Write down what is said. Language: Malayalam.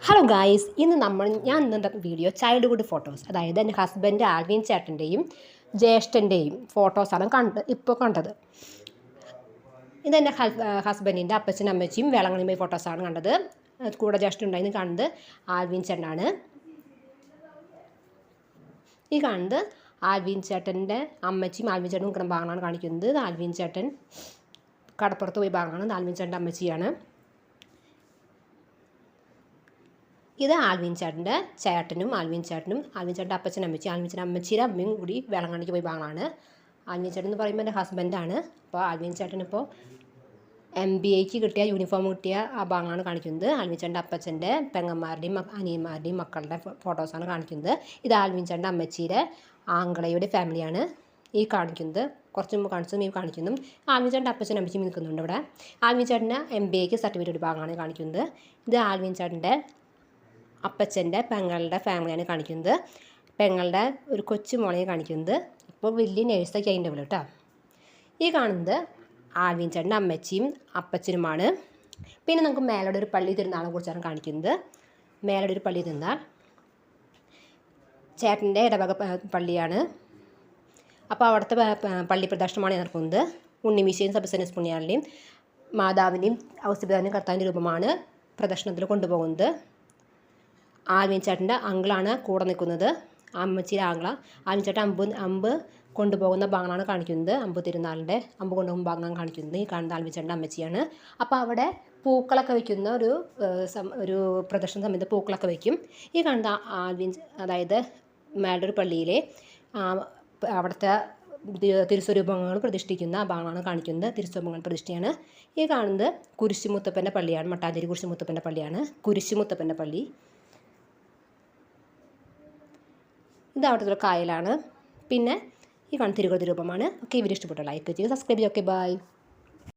ഹലോ ഗായ്സ്, ഞാൻ ഇന്നത്തെ വീഡിയോ ചൈൽഡ്ഹുഡ് ഫോട്ടോസ്, അതായത് എൻ്റെ ഹസ്ബൻഡ് ആൽവിൻ ചേട്ടൻ്റെയും ജ്യേഷ്ഠൻ്റെയും ഫോട്ടോസാണ് ഇപ്പോൾ കണ്ടത്. ഇതെൻ്റെ ഹസ്ബൻഡിൻ്റെ അപ്പച്ചനും അമ്മച്ചിയും വേളാങ്കണ്ണി പോയി ഫോട്ടോസാണ് കണ്ടത്. കൂടെ ജ്യേഷ്ഠൻ ഉണ്ടായിരുന്നു. കാണുന്നത് ആൽവിൻ ചേട്ടനാണ്. ഈ കാണുന്നത് ആൽവിൻ ചേട്ടൻ്റെ അമ്മച്ചിയും ആൽവിൻ ചേട്ടനും നിൽക്കുന്ന ഭാഗമാണ് കാണിക്കുന്നത്. ആൽവിൻ ചേട്ടൻ കടപ്പുറത്ത് പോയി ഭാഗമാണ്. ആൽവിൻ ചേട്ടൻ്റെ അമ്മച്ചിയാണ്. ഇത് ആൽവിൻ ചേട്ടൻ്റെ ചേട്ടനും ആൽവിൻ ചേട്ടൻ്റെ അപ്പച്ചനും അമ്മച്ചി, ആൽവിൻ ചേട്ടൻ അമ്മച്ചിയുടെ അമ്മയും കൂടി വേളാങ്കണ്ണിക്ക് പോയി ഭാഗമാണ്. ആൽവിൻ ചേട്ടൻ എന്ന് പറയുമ്പോൾ എൻ്റെ ഹസ്ബൻഡാണ്. അപ്പോൾ ആൽവിൻ ചേട്ടൻ ഇപ്പോൾ MBAക്ക് കിട്ടിയ യൂണിഫോം കിട്ടിയ ആ ഭാഗമാണ് കാണിക്കുന്നത്. ആൽവിൻ ചേട്ടൻ്റെ അപ്പച്ചൻ്റെ പെങ്ങന്മാരുടെയും അനിയന്മാരുടെയും മക്കളുടെ ഫോട്ടോസാണ് കാണിക്കുന്നത്. ഇത് ആൽവിൻ ചേട്ടൻ്റെ അമ്മച്ചിയുടെ ആംഗളയുടെ ഫാമിലിയാണ് ഈ കാണിക്കുന്നത്. കുറച്ച് മുമ്പ് കാണിച്ചതും ഈ കാണിക്കുന്നു. ആൽവിൻ ചേട്ടൻ്റെ അപ്പച്ചനും അമ്മച്ചിയും നിൽക്കുന്നുണ്ട് ഇവിടെ. ആൽവിൻ ചേട്ടൻ്റെ MBAക്ക് സർട്ടിഫിക്കറ്റ് ഭാഗമാണ് കാണിക്കുന്നത്. ഇത് ആൽവിൻ ചേട്ടൻ്റെ അപ്പച്ചൻ്റെ പെങ്ങളുടെ ഫാമിലിയാണ് കാണിക്കുന്നത്. പെങ്ങളുടെ ഒരു കൊച്ചു മോളെയും കാണിക്കുന്നത്. ഇപ്പോൾ വലിയ നേഴ്സൊക്കെ അതിൻ്റെ ഉള്ളു കേട്ടോ. ഈ കാണുന്നത് ആൽവിൻ ചേട്ടൻ്റെ അമ്മച്ചിയും അപ്പച്ചനുമാണ്. പിന്നെ നമുക്ക് മേലോടെ ഒരു പള്ളി തിരുനാളെ കുറിച്ചാണ് കാണിക്കുന്നത്. മേലോടെ ഒരു പള്ളി തിരുനാൾ ചേട്ടൻ്റെ ഇടവക പള്ളിയാണ്. അപ്പോൾ അവിടുത്തെ പള്ളി പ്രദക്ഷിണമാണ് നടക്കുന്നത്. ഉണ്ണിമീശയും സബസനസ് പുണ്യാളിൻ്റെയും മാതാവിൻ്റെയും ഔസപിതാവിൻ്റെയും കർത്താവിൻ്റെ രൂപമാണ് പ്രദക്ഷിണത്തിൽ കൊണ്ടുപോകുന്നത്. ആൽവിൻ ചേട്ടൻ്റെ അങ്കിളാണ് കൂടെ നിൽക്കുന്നത്. അമ്മച്ചിയുടെ ആംഗ്ല. ആൽവിൻ ചേട്ടൻ അമ്പ് കൊണ്ടുപോകുന്ന ഭാഗമാണ് കാണിക്കുന്നത്. അമ്പ് തിരുനാളിൻ്റെ അമ്പ് കൊണ്ടുപോകുന്ന ഭാഗമാണ് കാണിക്കുന്നത്. ഈ കാണുന്ന ആൽവിൻ ചേട്ടൻ്റെ അമ്മച്ചിയാണ്. അപ്പോൾ അവിടെ പൂക്കളൊക്കെ വയ്ക്കുന്ന ഒരു പ്രദർശന സമയത്ത് പൂക്കളൊക്കെ വയ്ക്കും. ഈ കാണുന്ന അതായത് മേലൊരു പള്ളിയിലെ അവിടുത്തെ തിരുസ്വരൂപങ്ങൾ പ്രതിഷ്ഠിക്കുന്ന ഭാഗമാണ് കാണിക്കുന്നത്. തിരുസ്വരൂപങ്ങൾ പ്രതിഷ്ഠയാണ്. ഈ കാണുന്നത് കുരിശുമുത്തപ്പൻ്റെ പള്ളിയാണ്. മട്ടാഞ്ചേരി കുരിശുമുത്തപ്പൻ്റെ പള്ളിയാണ്. കുരിശുമുത്തപ്പൻ്റെ പള്ളി. ഇത് അവിടുത്തെ കായലാണ്. പിന്നെ ഈ കാണുന്ന തിരുവനന്തപുരം രൂപമാണ്. ഓക്കെ, വീഡിയോ ഇഷ്ടപ്പെട്ട ലൈക്ക് ചെയ്യുക, സബ്സ്ക്രൈബ് ചെയ്യുക. Okay, by.